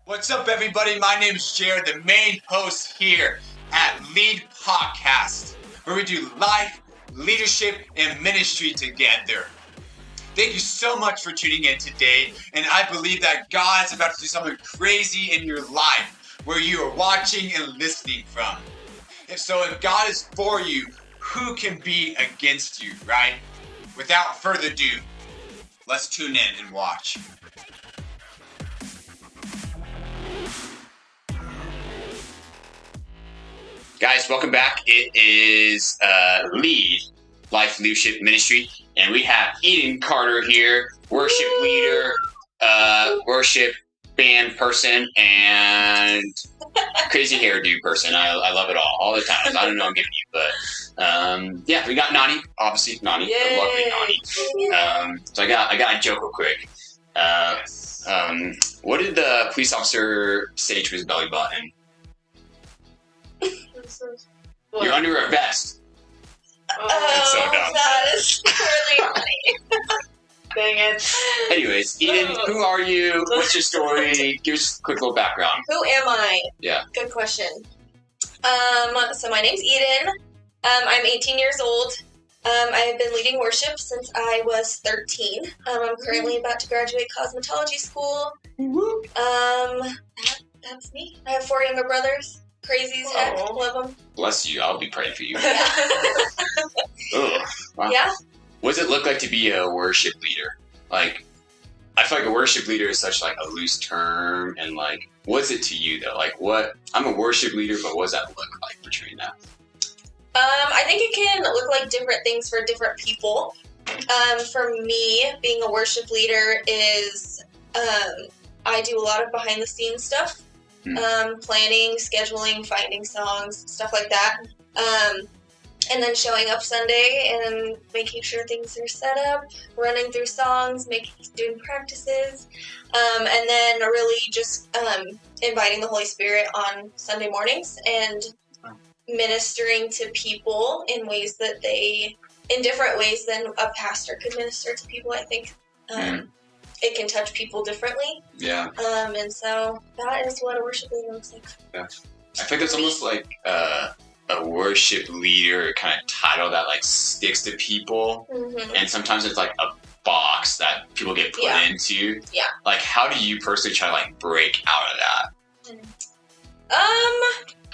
What's up, everybody? My name is Jared, the main host here at Lead Podcast, where we do life, leadership, and ministry together. Thank you so much for tuning in today, and I believe that God's about to do something crazy in your life, where you are watching and listening from. And so if God is for you, who can be against you, right? Without further ado, let's tune in and watch. Guys, welcome back. It is Lead Life Leadership Ministry, and we have Eden Carter here, worship leader, worship band person, and crazy hairdo person. I love it all the time. I don't know I'm giving you, but yeah, we got Nani, obviously Nani, the lovely Nani. So I got a joke real quick. What did the police officer say to his belly button? You're under a vest. It's so dumb. That is really funny. Dang it. Anyways, Eden, who are you? What's your story? Give us a quick little background. Who am I? Yeah. Good question. So my name's Eden. I'm 18 years old. I have been leading worship since I was 13. I'm currently about to graduate cosmetology school. That's me. I have 4 younger brothers. Crazy as heck. Love them. Bless you. I'll be praying for you. Wow. Yeah. What does it look like to be a worship leader? Like, I feel like a worship leader is such like a loose term, and like, what's it to you though? Like, I'm a worship leader, but what does that look like portraying that? I think it can look like different things for different people. For me, being a worship leader is, I do a lot of behind the scenes stuff. Planning, scheduling, finding songs, stuff like that. And then showing up Sunday and making sure things are set up, running through songs, doing practices, and then really just inviting the Holy Spirit on Sunday mornings and ministering to people in different ways than a pastor could minister to people. I think it can touch people differently. Yeah. And so that is what a worship leader looks like. Yeah. I think it's almost like a worship leader kind of title that like sticks to people. Mm-hmm. And sometimes it's like a box that people get put into. Yeah. Like, how do you personally try to like break out of that?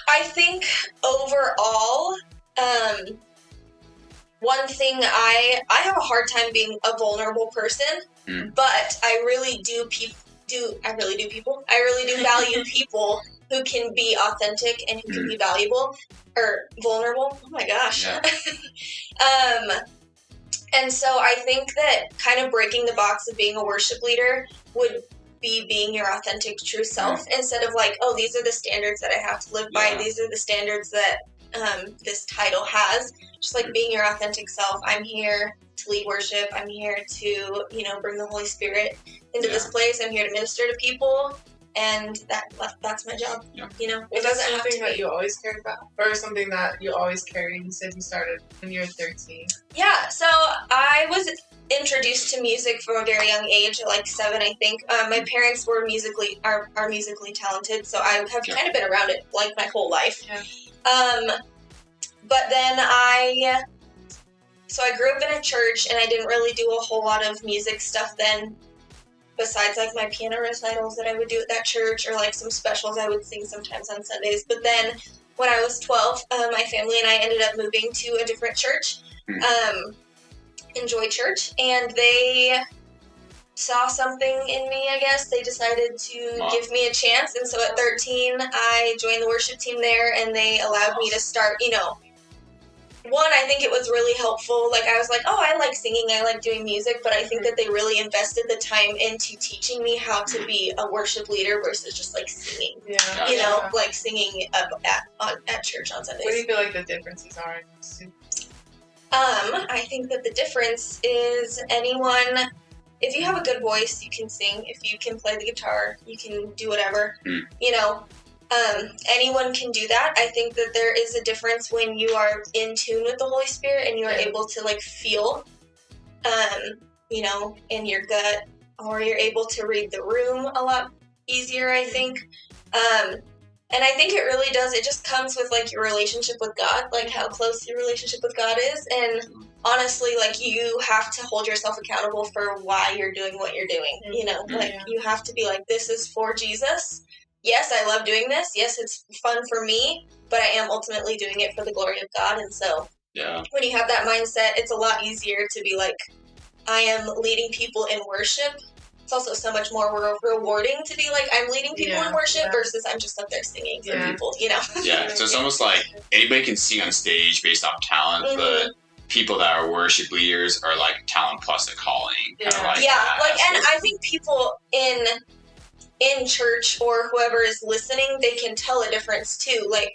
I think overall, one thing I have a hard time being a vulnerable person, but I really do value people who can be authentic and who can be valuable or vulnerable. Oh my gosh. Yeah. And so I think that kind of breaking the box of being a worship leader would be being your authentic true self instead of like, oh, these are the standards that I have to live by. These are the standards that this title has. Just like being your authentic self. I'm here to lead worship. I'm here to, bring the Holy Spirit into this place. I'm here to minister to people, and that's my job. Yeah. It doesn't have something that you always cared about, or something that you always carried. You said you started when you were 13. Yeah. So I was introduced to music from a very young age, like 7, I think. My parents were are musically talented, so I have kind of been around it like my whole life. Yeah. But then I grew up in a church, and I didn't really do a whole lot of music stuff then, besides like my piano recitals that I would do at that church, or like some specials I would sing sometimes on Sundays. But then when I was 12, my family and I ended up moving to a different church, Enjoy Church, and they saw something in me, I guess. They decided to give me a chance, and so at 13, I joined the worship team there, and they allowed me to start, one, I think it was really helpful. Like, I was like, oh, I like singing, I like doing music, but I think that they really invested the time into teaching me how to be a worship leader versus just, like, singing. Yeah. Like singing at church on Sundays. What do you feel like the differences are? I think that the difference is if you have a good voice, you can sing. If you can play the guitar, you can do whatever. Anyone can do that. I think that there is a difference when you are in tune with the Holy Spirit and you are able to like feel, in your gut, or you're able to read the room a lot easier, I think. And I think it really does. It just comes with like your relationship with God, like how close your relationship with God is. And honestly, like you have to hold yourself accountable for why you're doing what you're doing. You know, like you have to be like, this is for Jesus. Yes, I love doing this. Yes, it's fun for me, but I am ultimately doing it for the glory of God. And so when you have that mindset, it's a lot easier to be like, I am leading people in worship. It's also so much more rewarding to be like, I'm leading people in worship versus I'm just up there singing for people, you know? Yeah, so it's almost like anybody can sing on stage based off talent, but people that are worship leaders are like talent plus a calling. Like and I think people in church or whoever is listening, they can tell a difference too. Like,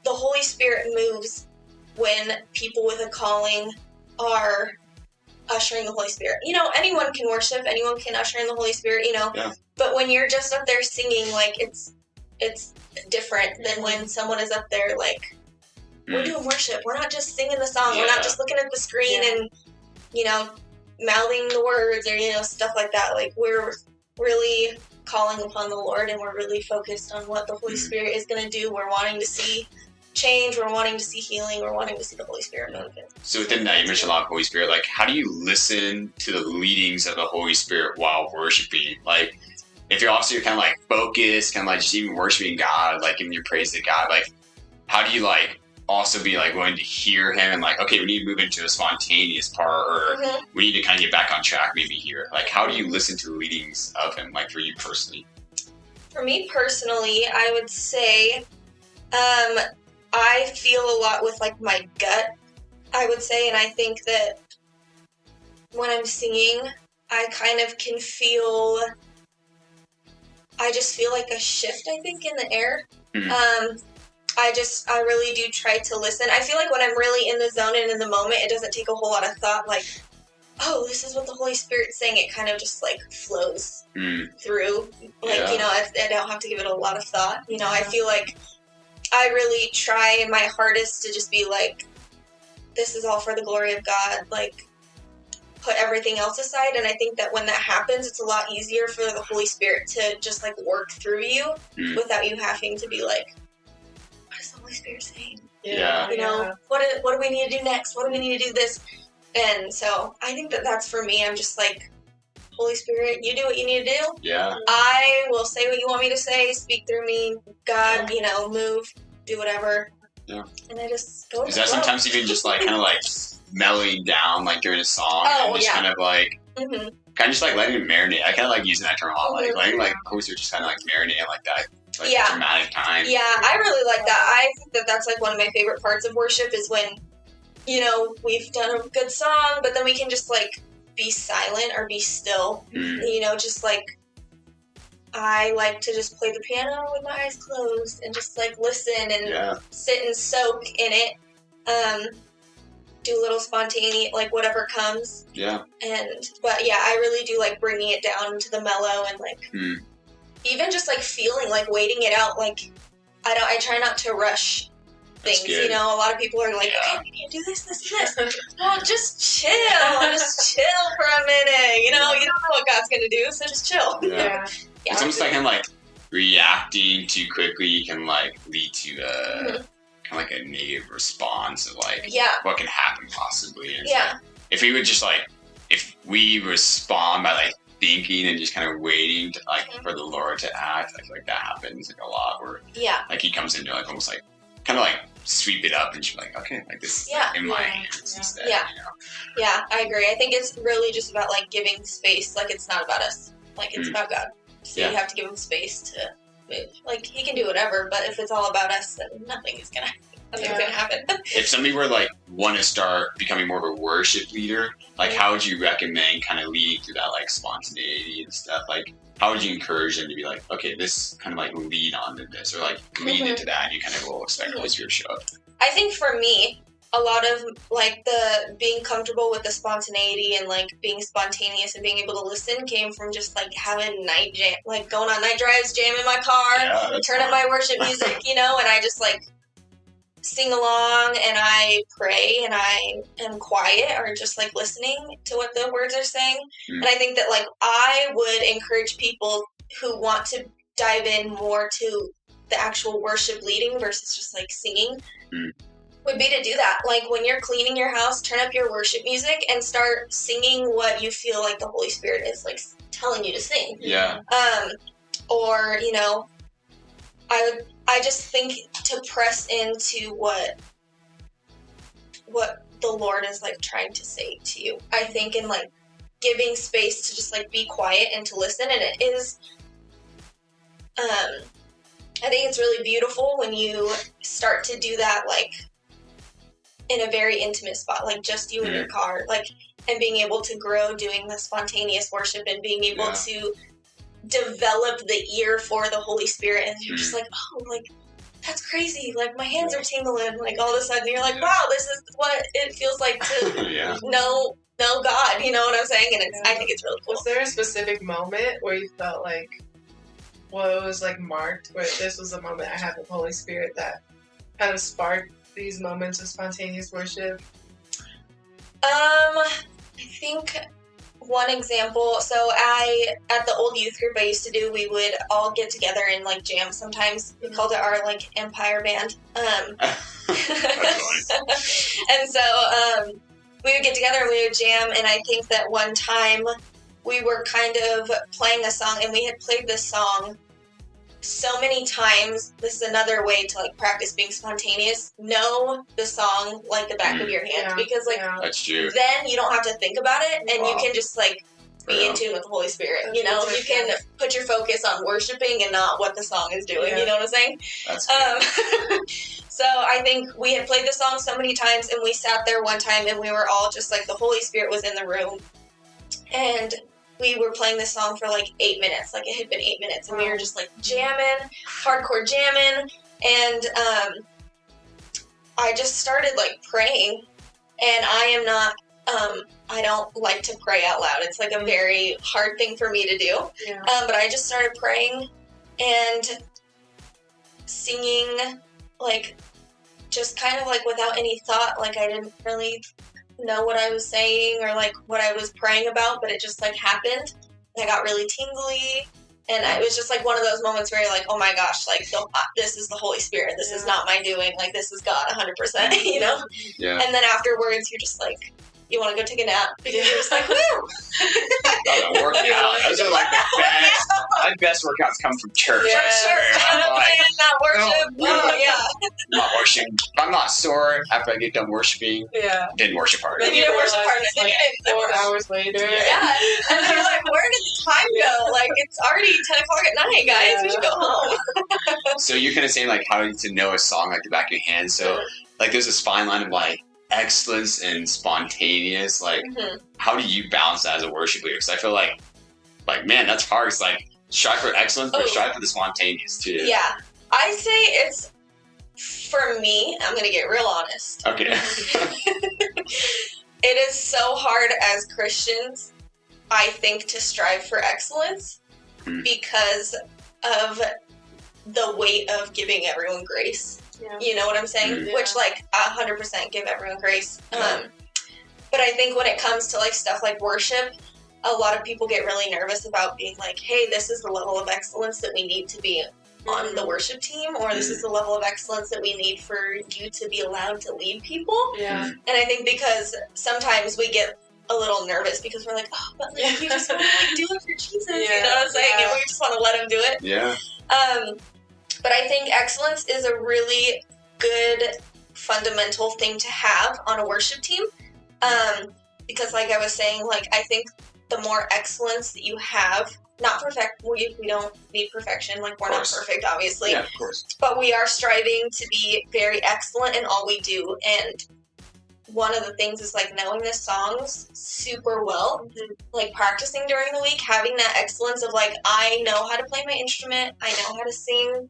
the Holy Spirit moves when people with a calling are ushering the Holy Spirit. You know, anyone can worship, anyone can usher in the Holy Spirit, you know. But when you're just up there singing, like it's different than when someone is up there like, we're doing worship. We're not just singing the song. We're not just looking at the screen and, you know, mouthing the words or, you know, stuff like that. Like, we're really calling upon the Lord and we're really focused on what the Holy Spirit is going to do. We're wanting to see change, we're wanting to see healing, we're wanting to see the Holy Spirit move. So within that, you mentioned a lot of Holy Spirit. Like, how do you listen to the leadings of the Holy Spirit while worshiping? Like, if you're obviously kind of like focused, kind of like just even worshiping God, like giving your praise to God, like, how do you like also be like willing to hear Him and like, okay, we need to move into a spontaneous part, or we need to kind of get back on track maybe here. Like, how do you listen to the leadings of Him, like for you personally? For me personally, I would say, I feel a lot with like my gut, I would say, and I think that when I'm singing, I kind of can feel, I just feel like a shift, I think, in the air. I really do try to listen. I feel like when I'm really in the zone and in the moment, it doesn't take a whole lot of thought, like, oh, this is what the Holy Spirit's saying. It kind of just like flows through. Like, you know, I don't have to give it a lot of thought. You know, I feel like I really try my hardest to just be like, this is all for the glory of God, like, put everything else aside. And I think that when that happens, it's a lot easier for the Holy Spirit to just like work through you without you having to be like, what is the Holy Spirit saying? You know, what do we need to do next? What do we need to do this? And so I think that that's for me. I'm just like, Holy Spirit, you do what you need to do. I will say what you want me to say, speak through me, God, you know, move, do whatever. And I just go with Is that sometimes even just like kind of like mellowing down like during a song and just kind of like kind of just like letting it marinate. I kind of like using that term a lot, like letting like Holy Spirit just kind of like marinate like that, like dramatic time. Yeah, I really like that. I think that that's like one of my favorite parts of worship is when, you know, we've done a good song, but then we can just like be silent or be still. You know, just like, I like to just play the piano with my eyes closed and just like listen and sit and soak in it. Do a little spontaneous, like whatever comes. But yeah, I really do like bringing it down to the mellow and like even just like feeling like waiting it out. Like I try not to rush things. You know, a lot of people are like, okay, we need to do this, this, and this. Well, just chill. Just chill for a minute. You know, you don't know what God's gonna do, so just chill. It's almost like kind of like reacting too quickly can like lead to kind of like a negative response of like what can happen possibly. And like, if we would just like, if we respond by like thinking and just kind of waiting to like for the Lord to act, I feel like that happens like a lot where like He comes into like almost like kind of like sweep it up and just be like, okay, like this is in my hands instead. You know? I agree. I think it's really just about like giving space. Like, it's not about us. Like, it's about God. So you have to give Him space to move. Like, He can do whatever, but if it's all about us, then nothing's gonna happen. If somebody were like want to start becoming more of a worship leader, like how would you recommend kind of leading through that like spontaneity and stuff? Like, how would you encourage them to be like, okay, this kind of like lead on to this, or like lead into that, and you kind of will expect the Holy Spirit to show up? I think for me, a lot of like the being comfortable with the spontaneity and like being spontaneous and being able to listen came from just like having night jam, like going on night drives, jamming my car, turn up my worship music, you know, and I just like sing along and I pray and I am quiet or just like listening to what the words are saying. And I think that like I would encourage people who want to dive in more to the actual worship leading versus just like singing would be to do that. Like when you're cleaning your house, turn up your worship music and start singing what you feel like the Holy Spirit is like telling you to sing. Yeah. Or, you know, I just think to press into what the Lord is like trying to say to you. I think in like giving space to just like be quiet and to listen, and it is I think it's really beautiful when you start to do that like in a very intimate spot, like just you in your car, like, and being able to grow doing the spontaneous worship and being able to develop the ear for the Holy Spirit, and you're just like, oh, like that's crazy, like my hands are tingling, like all of a sudden you're like, wow, this is what it feels like to know God, you know what I'm saying? And it's, I think it's really cool. Was there a specific moment where you felt like, well, it was like marked where this was a moment I had with the Holy Spirit that kind of sparked these moments of spontaneous worship? I think one example, so at the old youth group I used to do, we would all get together and like jam sometimes. We called it our like Empire Band. And so we would get together and we would jam, and I think that one time we were kind of playing a song, and we had played this song so many times. This is another way to like practice being spontaneous. Know the song like the back of your hand, because like that's true. Then you don't have to think about it, and you can just like be in tune with the Holy Spirit. You know, you can put your focus on worshiping and not what the song is doing. You know what I'm saying? That's So I think we had played the song so many times, and we sat there one time and we were all just like, the Holy Spirit was in the room, and we were playing this song for like 8 minutes. Like it had been 8 minutes, and we were just like jamming, hardcore jamming. And I just started like praying, and I am not, I don't like to pray out loud. It's like a very hard thing for me to do. But I just started praying and singing, like just kind of like without any thought. Like I didn't really know what I was saying or like what I was praying about, but it just like happened. And I got really tingly, and it was just like one of those moments where you're like, oh my gosh, like this is the Holy Spirit. This is not my doing. Like this is God 100%, you know? And then afterwards you're just like, you want to go take a nap because you're just like, woo! Working out. Those are like the best. My best workouts come from church. Not worship. I'm not worshiping. I'm not sore after I get done worshiping. Didn't worship hard. Then you didn't worship hard. Like 4 hours later. And you're like, where did the time go? Like, it's already 10 o'clock at night, guys. We should go home. So you're kind of saying like how to know a song like the back of your hand. So like there's this fine line of like excellence and spontaneous. Like how do you balance that as a worship leader? Because I feel like man, that's hard. It's like strive for excellence, but strive for the spontaneous too. Yeah, I say it's, for me, I'm gonna get real honest. Okay. It is so hard as Christians, I think, to strive for excellence because of the weight of giving everyone grace. You know what I'm saying? Which, like, 100% give everyone grace. But I think when it comes to, like, stuff like worship, a lot of people get really nervous about being like, hey, this is the level of excellence that we need to be on the worship team, or this is the level of excellence that we need for you to be allowed to lead people. And I think because sometimes we get a little nervous because we're like, oh, but like, you just want to like do it for Jesus, you know what I'm saying? And we just want to let him do it. But I think excellence is a really good fundamental thing to have on a worship team. Because like I was saying, like I think the more excellence that you have, not perfect, we don't need perfection, like we're not perfect, obviously. Yeah, of course. But we are striving to be very excellent in all we do. And one of the things is like knowing the songs super well, like practicing during the week, having that excellence of like, I know how to play my instrument, I know how to sing,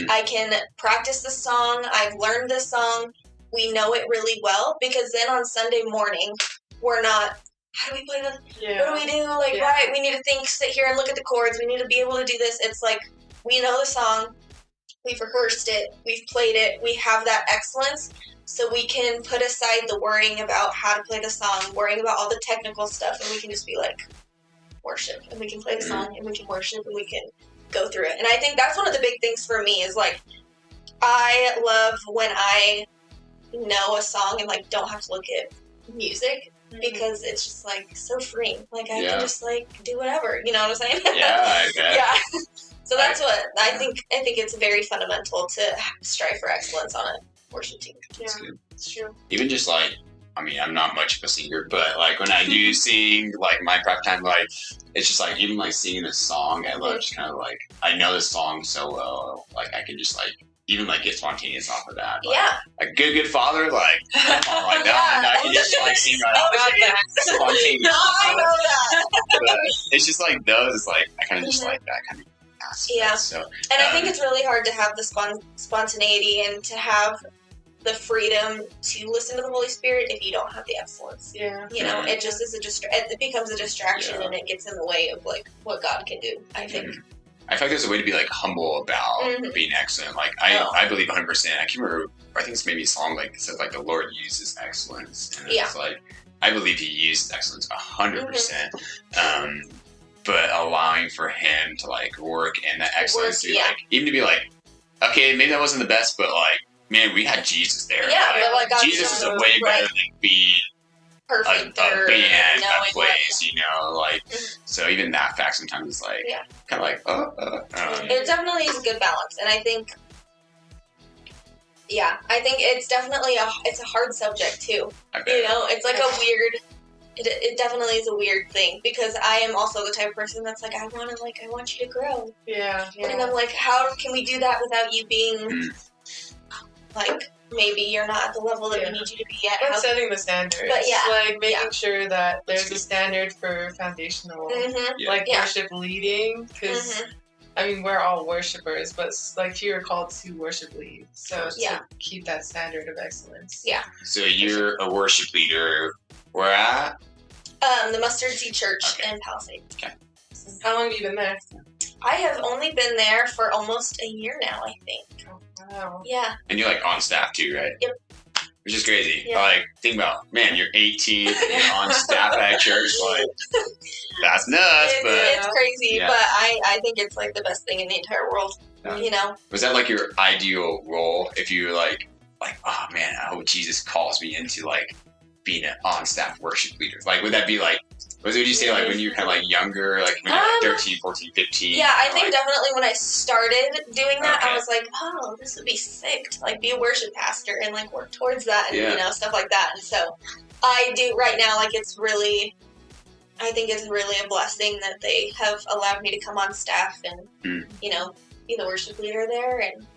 I can practice the song, I've learned this song, we know it really well, because then on Sunday morning, we're not, how do we play this? What do we do? Like, right, we need to sit here and look at the chords, we need to be able to do this. It's like, we know the song, we've rehearsed it, we've played it, we have that excellence, so we can put aside the worrying about how to play the song, worrying about all the technical stuff, and we can just be like, worship, and we can play the song, and we can worship, and we can go through it. And I think that's one of the big things for me is, like, I love when I know a song and, like, don't have to look at music, because it's just, like, so freeing. Like, I can just, like, do whatever, you know what I'm saying? Yeah, I guess. Yeah. So that's what I think it's very fundamental to strive for excellence on a worship team. Yeah, it's true. Even just, like, I mean, I'm not much of a singer, but, like, when I do sing, like, my prep time, like, it's just, like, even, like, singing a song, I love just kind of, like, I know the song so well, like, I can just, like, even, like, get spontaneous off of that. Like, Yeah. Like, good father, like, come on, like that. And I can just, like, sing right off Got that. spontaneous. No, I know that. But it's just, like, those, it's, like, I kind of just like that kind of aspect. Yeah. So, And I think it's really hard to have the spontaneity and to have the freedom to listen to the Holy Spirit if you don't have the excellence. Yeah. You know, it just is it becomes a distraction, Yeah. and it gets in the way of, like, what God can do, I think. I feel like there's a way to be, like, humble about being excellent. Like, I believe 100%. I can't remember, I think it's maybe a song, like, it says, like, the Lord uses excellence. And it's like, I believe he uses excellence 100%. But allowing for him to, like, work in that excellence, to be, like, even to be like, okay, maybe that wasn't the best, but, like, man, we had Jesus there. Yeah, like, but, like, God Jesus is a showed way us, better right. than being Perfect a or band that knowing plays, you know, like, so even that fact sometimes is, like, kind of like, There definitely is a good balance, and I think, I think it's definitely it's a hard subject too. You know, it's like a weird. It definitely is a weird thing, because I am also the type of person that's like, I want you to grow. Yeah. And I'm like, how can we do that without you being like, maybe you're not at the level that we need you to be at? But setting the standards. But like making sure that there's a standard for foundational, like worship leading, because I mean, we're all worshipers, but, like, you're called to worship lead. So to keep that standard of excellence. Yeah. So you're a worship leader. Where at? The Mustard Seed Church in Palisades. Okay. How long have you been there? I have only been there for almost a year now, I think. Oh, wow. Yeah. And you're, like, on staff too, right? Yep. Which is crazy. Yeah. Like, think about, man, you're 18, you're on staff at church, like, that's nuts, but... It's crazy, but I think it's, like, the best thing in the entire world, you know? Was that, like, your ideal role? If you were, like, oh, man, I hope Jesus calls me into, like, being an on-staff worship leader. Like, would that be, like, would you say, like, when you were kind of, like, younger, like, when you were, like, 13, 14, 15? Yeah, I think definitely when I started doing that, I was like, oh, this would be sick to, like, be a worship pastor and, like, work towards that and, you know, stuff like that. And so I do right now, like, I think it's really a blessing that they have allowed me to come on staff and, you know, be the worship leader there. And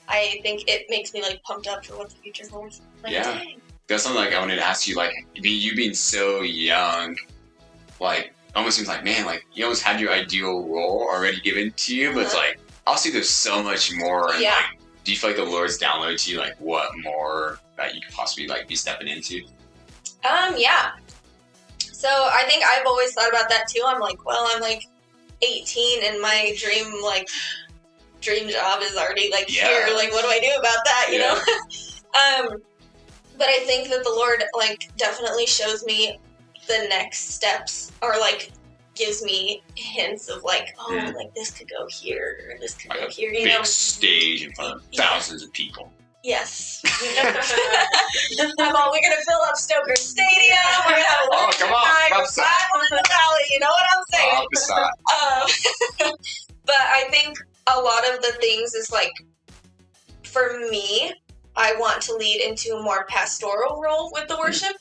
I think it makes me, like, pumped up for what the future holds. Like, dang. That's something, like, I wanted to ask you, like, you being so young, like, almost seems like, man, like, you almost had your ideal role already given to you, but it's like, obviously there's so much more, and, like, do you feel like the Lord's downloaded to you, like, what more that you could possibly, like, be stepping into? Yeah. So I think I've always thought about that too. I'm like, well, I'm, like, 18, and my dream job is already, like, here. Like, what do I do about that, you know? But I think that the Lord, like, definitely shows me the next steps, or, like, gives me hints of, like, oh, like, this could go here, or this could go here, you know? Big stage in front of thousands of people. Yes. We're gonna fill up Stoker Stadium. We're gonna have a come on, in the valley. You know what I'm saying? But I think a lot of the things is, like, for me, I want to lead into a more pastoral role with the worship,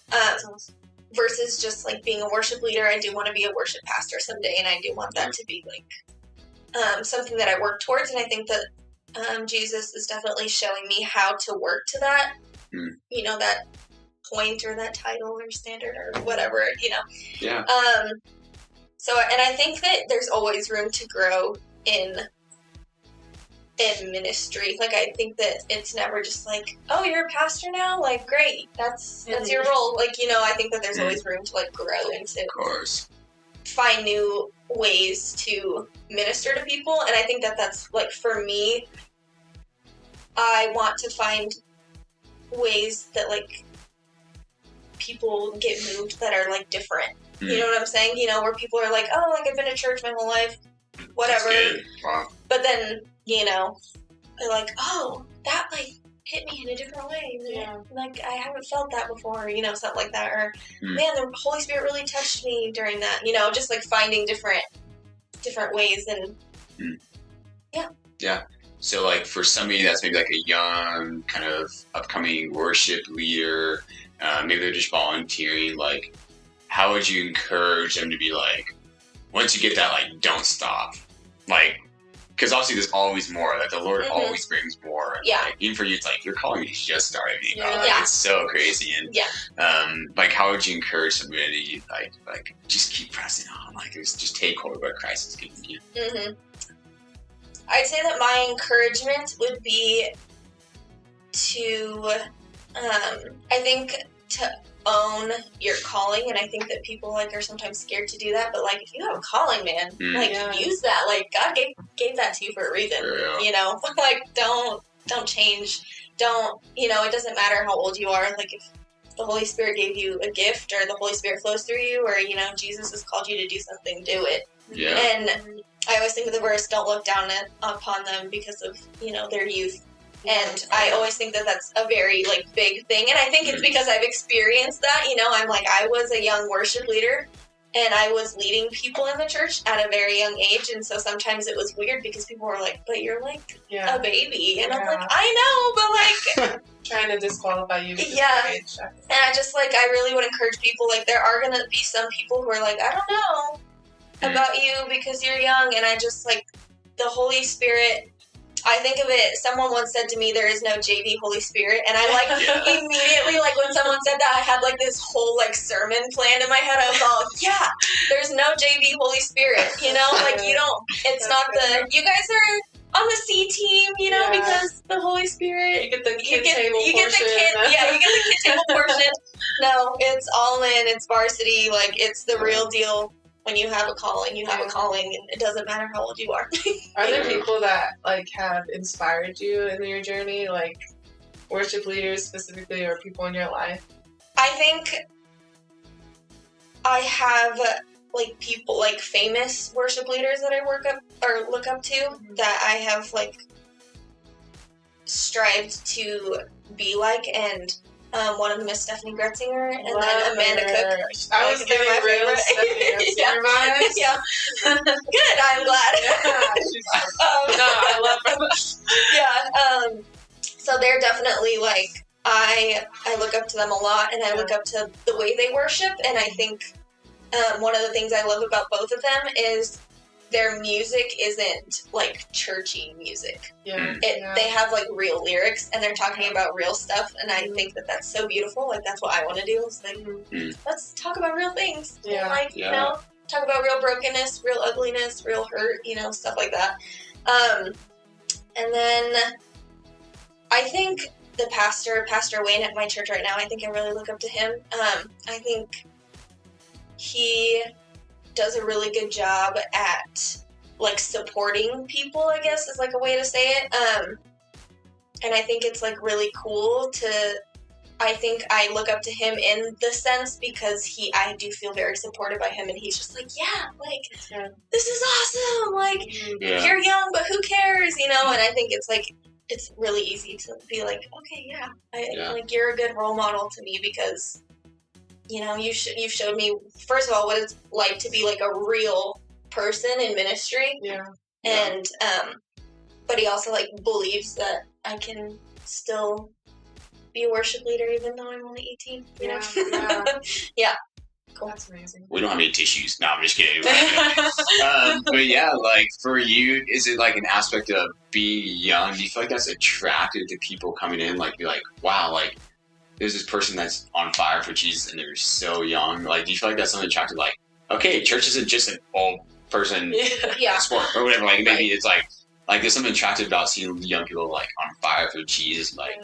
versus just, like, being a worship leader. I do want to be a worship pastor someday, and I do want that to be, like, something that I work towards. And I think that Jesus is definitely showing me how to work to that, you know, that point or that title or standard or whatever, you know. Yeah. So, and I think that there's always room to grow in ministry. Like, I think that it's never just like, oh, you're a pastor now? Like, great. That's your role. Like, you know, I think that there's always room to, like, grow into. Of course. Find new ways to minister to people. And I think that that's, like, for me, I want to find ways that, like, people get moved that are, like, different. You know what I'm saying? You know, where people are like, oh, like, I've been to church my whole life, whatever. Wow. But then, you know, they're like, oh, that, like, hit me in a different way. Yeah. Like, I haven't felt that before, you know, something like that. Or, man, the Holy Spirit really touched me during that. You know, just, like, finding different ways and, yeah. Yeah. So, like, for somebody that's maybe, like, a young, kind of upcoming worship leader, maybe they're just volunteering, like, how would you encourage them to be, like, once you get that, like, don't stop? Like, because obviously there's always more. Like, the Lord always brings more. Yeah. Like, even for you, it's like, your calling is just starting. Yeah. Like, it's so crazy. And, like, how would you encourage somebody, like, just keep pressing on? Like, just take hold of what Christ has given you. Mm-hmm. I'd say that my encouragement would be to, I think, to own your calling, and I think that people, like, are sometimes scared to do that, but, like, if you have a calling, man, like, use that. Like, God gave that to you for a reason, you know? Like, don't change. Don't, you know, it doesn't matter how old you are. Like, if the Holy Spirit gave you a gift, or the Holy Spirit flows through you, or, you know, Jesus has called you to do something, do it. Yeah. And I always think of the verse, don't look down upon them because of, you know, their youth. And I always think that that's a very, like, big thing. And I think it's because I've experienced that. You know, I'm like, I was a young worship leader, and I was leading people in the church at a very young age. And so sometimes it was weird because people were like, but you're, like, a baby. And I'm like, I know, but, like... trying to disqualify you. Age. And I just, like, I really would encourage people, like, there are going to be some people who are like, I don't know about you because you're young. And I just, like, the Holy Spirit... I think of it, someone once said to me, there is no JV Holy Spirit, and I, like, immediately, like, when someone said that, I had, like, this whole, like, sermon planned in my head. I was all, yeah, there's no JV Holy Spirit, you know? Like, you don't, it's not you guys are on the C team, you know, because the Holy Spirit. You get the kid table portion. You get the kid table portion. No, it's all in, it's varsity, like, it's the real deal. When you have a calling, you have a calling, and it doesn't matter how old you are. Are there people that, like, have inspired you in your journey, like worship leaders specifically, or people in your life? I think I have, like, people, like, famous worship leaders that I look up to that I have, like, strived to be like, and one of them is Stephanie Gretzinger, and then Amanda Cook. I was getting my favorite. Stephanie yeah. Good, I'm glad. No, I love her. Yeah. So they're definitely, like, I look up to them a lot, and I look up to the way they worship, and I think one of the things I love about both of them is their music isn't, like, churchy music. They have, like, real lyrics, and they're talking about real stuff, and I think that that's so beautiful. Like, that's what I want to do. It's like, let's talk about real things. And, like, you know, talk about real brokenness, real ugliness, real hurt, you know, stuff like that. And then I think the Pastor Wayne at my church right now, I think I really look up to him. I think he does a really good job at, like, supporting people, I guess is, like, a way to say it. And I think it's, like, really cool I think I look up to him in the sense because I do feel very supported by him, and he's just like, this is awesome, like, you're young, but who cares, you know? And I think it's, like, it's really easy to be like, okay, like, you're a good role model to me because, you know, you've showed me, first of all, what it's like to be, like, a real person in ministry. And, but he also, like, believes that I can still be a worship leader even though I'm only 18, you know? Cool. That's amazing. We don't have any tissues. No, I'm just kidding. But yeah, like, for you, is it, like, an aspect of being young? Do you feel like that's attractive to people coming in? Like, be like, wow, like, there's this person that's on fire for Jesus and they're so young. Like, do you feel like that's something attractive? Like, okay, church isn't just an old person sport or whatever. Like, maybe it's like there's something attractive about seeing young people, like, on fire for Jesus. Like,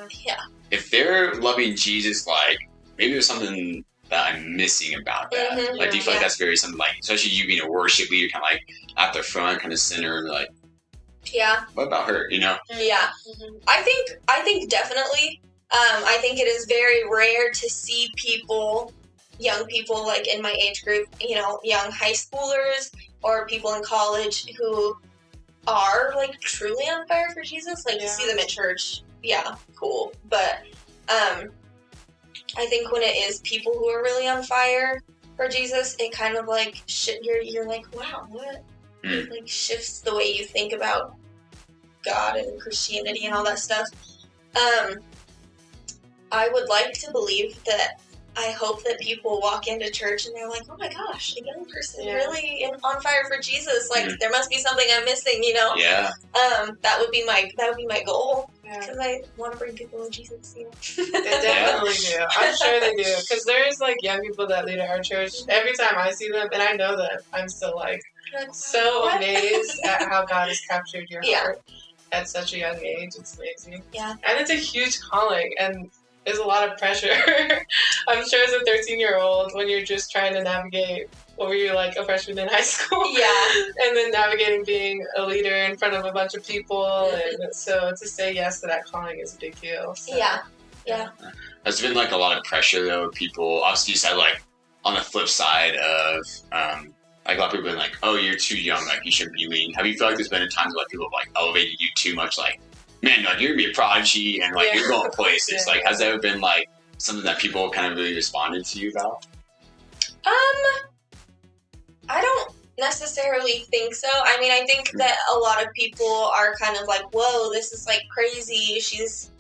if they're loving Jesus, like, maybe there's something that I'm missing about that. Like, do you feel like that's very something, like, especially you being a worship leader, kind of like at the front, kind of center, and like, Yeah. What about her? Yeah. Mm-hmm. I think definitely. I think it is very rare to see young people like in my age group, young high schoolers or people in college who are like truly on fire for Jesus. Like you see them at church, yeah, cool. But I think when it is people who are really on fire for Jesus, it kind of like you're like, wow, what? It like shifts the way you think about God and Christianity and all that stuff. I would like to believe that. I hope that people walk into church and they're like, oh my gosh, a young person really on fire for Jesus. Like there must be something I'm missing, Yeah. That would be my goal. Because I want to bring people to Jesus, They definitely do. I'm sure they do. Because there's like young people that lead at our church. Every time I see them, and I know them, I'm still like so amazed at how God has captured your heart at such a young age. It's amazing. Yeah. And it's a huge calling. And there's a lot of pressure. I'm sure as a 13-year-old, when you're just trying to navigate, or you're like a freshman in high school, and then navigating being a leader in front of a bunch of people, and so to say yes to that calling is a big deal. So, yeah. There's been like a lot of pressure though. People, obviously, you said like on the flip side of like a lot of people have been like, oh, you're too young, like you shouldn't be leading. Have you felt like there's been times where people have like elevated you too much, like, man, like you're gonna be a prodigy and like you're going places. Like, has that ever been like something that people kind of really responded to you about? I don't necessarily think so. I mean, I think that a lot of people are kind of like, whoa, this is like crazy. She's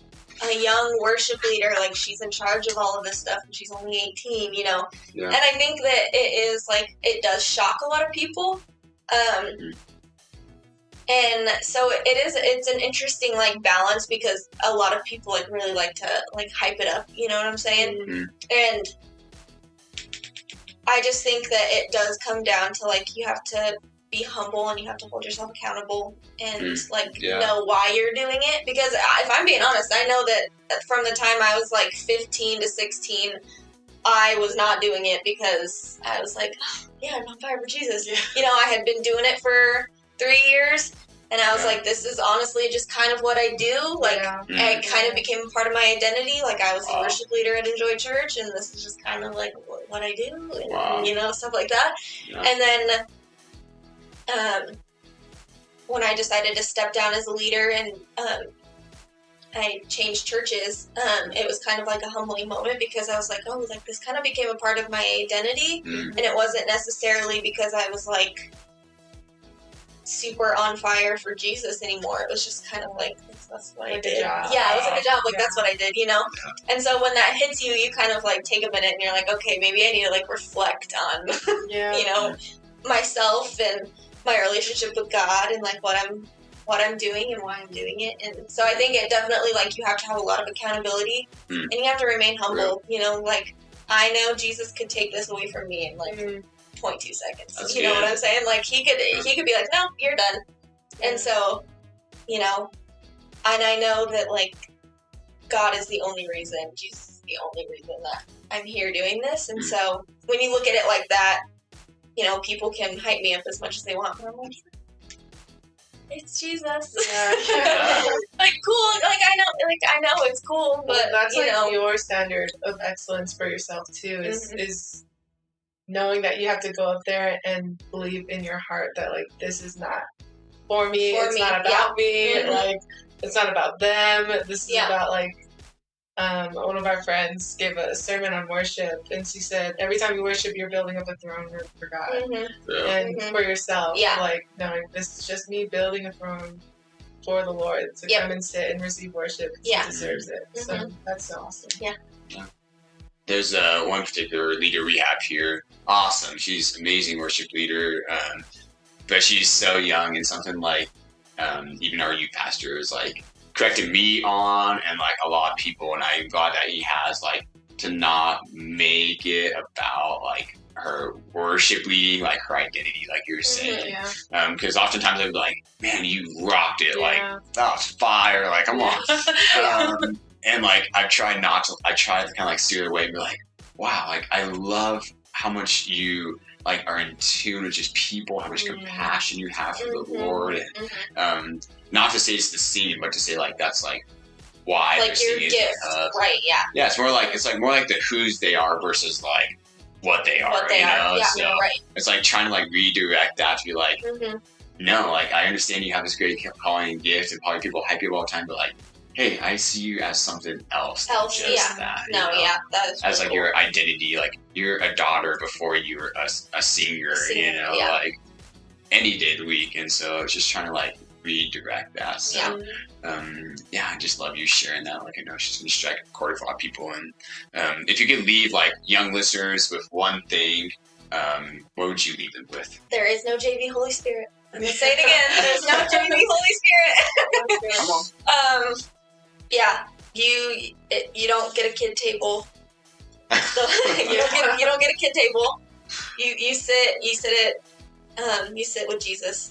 a young worship leader, like she's in charge of all of this stuff and she's only 18, Yeah. And I think that it is like, it does shock a lot of people. And so it's an interesting like balance because a lot of people like really like to like hype it up, you know what I'm saying? And I just think that it does come down to like you have to be humble and you have to hold yourself accountable and know why you're doing it. Because if I'm being honest, I know that from the time I was like 15 to 16, I was not doing it because I was like, oh, yeah, I'm on fire for Jesus. I had been doing it for 3 years and I was like, this is honestly just kind of what I do. Like it kind of became a part of my identity. Like I was a worship leader at Enjoy Church and this is just kind of like what I do and stuff like that. And then when I decided to step down as a leader and I changed churches, it was kind of like a humbling moment because I was like, oh, like this kind of became a part of my identity. And it wasn't necessarily because I was like super on fire for Jesus anymore. It was just kind of like, that's what I did. Yeah, it was like a job. Like that's what I did, And so when that hits you, you kind of like take a minute and you're like, okay, maybe I need to like reflect on, myself and my relationship with God and like what I'm doing and why I'm doing it. And so I think it definitely like you have to have a lot of accountability and you have to remain humble. Like I know Jesus could take this away from me in like 0.2 seconds. That's you know what I'm saying? Like he could be like, no, you're done. And so, and I know that like God is the only reason, Jesus is the only reason that I'm here doing this. And so when you look at it like that, people can hype me up as much as they want, but I'm like, it's Jesus. Like cool. Like I know it's cool, but that's like your standard of excellence for yourself too. Is knowing that you have to go up there and believe in your heart that like this is not for me. It's not about me. Like it's not about them. This is about like. One of our friends gave a sermon on worship, and she said, every time you worship, you're building up a throne for God and for yourself. Like, knowing this is just me building a throne for the Lord to come and sit and receive worship because He deserves it. So that's so awesome. There's one particular leader we have here. Awesome. She's an amazing worship leader, but she's so young, and something like even our youth pastor is like, corrected me on and like a lot of people, and I'm glad that he has like to not make it about like her worship leading, like her identity, like you're saying, because oftentimes I'm like, man, you rocked it, like that was fire, like come on. And like I try to kind of like steer away and be like, wow, like I love how much you like are in tune with just people, how much compassion you have for the Lord, and not to say it's the scene, but to say like that's like why like your gift, right? Yeah, it's more like more like the whose they are versus like what they are, Yeah, so right. it's like trying to like redirect that to be like, no, like I understand you have this great calling and gift, and probably people hype you all the time, but like, hey, I see you as something else than just that. That is as really like cool. your identity, like you're a daughter before you're a singer, like any day of the week, and so it's just trying to like redirect that. So I just love you sharing that. Like I know she's gonna strike a chord for a lot of people, and if you could leave like young listeners with one thing, what would you leave them with? There is no JV Holy Spirit. I'm gonna say it again. There's no JV Holy Spirit. You don't get a kid table. So you don't get a kid table. You sit with Jesus.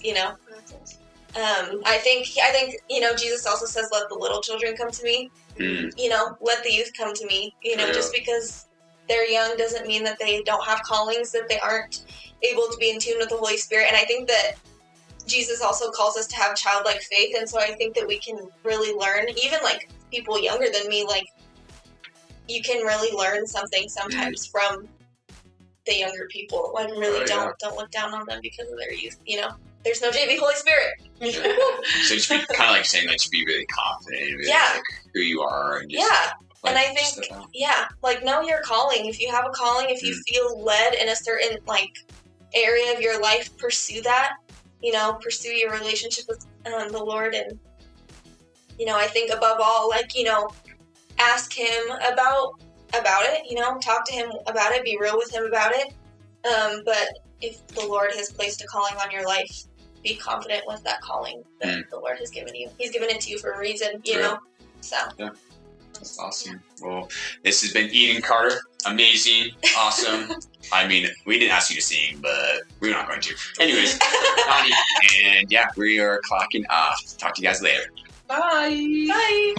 I think Jesus also says, "Let the little children come to me." Let the youth come to me. Just because they're young doesn't mean that they don't have callings, that they aren't able to be in tune with the Holy Spirit. And I think that Jesus also calls us to have childlike faith, and so I think that we can really learn, even like people younger than me, like you can really learn something sometimes from the younger people. Like really don't look down on them because of their youth. There's no JV Holy Spirit. So you should be kind of like saying that you be really confident with like who you are, and just, and I think like know your calling. If you have a calling, if you feel led in a certain like area of your life, pursue that. Pursue your relationship with the Lord, and I think above all, like ask Him about it. Talk to Him about it. Be real with Him about it. But if the Lord has placed a calling on your life, be confident with that calling that the Lord has given you. He's given it to you for a reason, know. So that's awesome. Well, this has been Eden Carter. Amazing, awesome. I mean, we didn't ask you to sing, but we're not going to. Anyways, Connie, and we are clocking off. Talk to you guys later. Bye. Bye.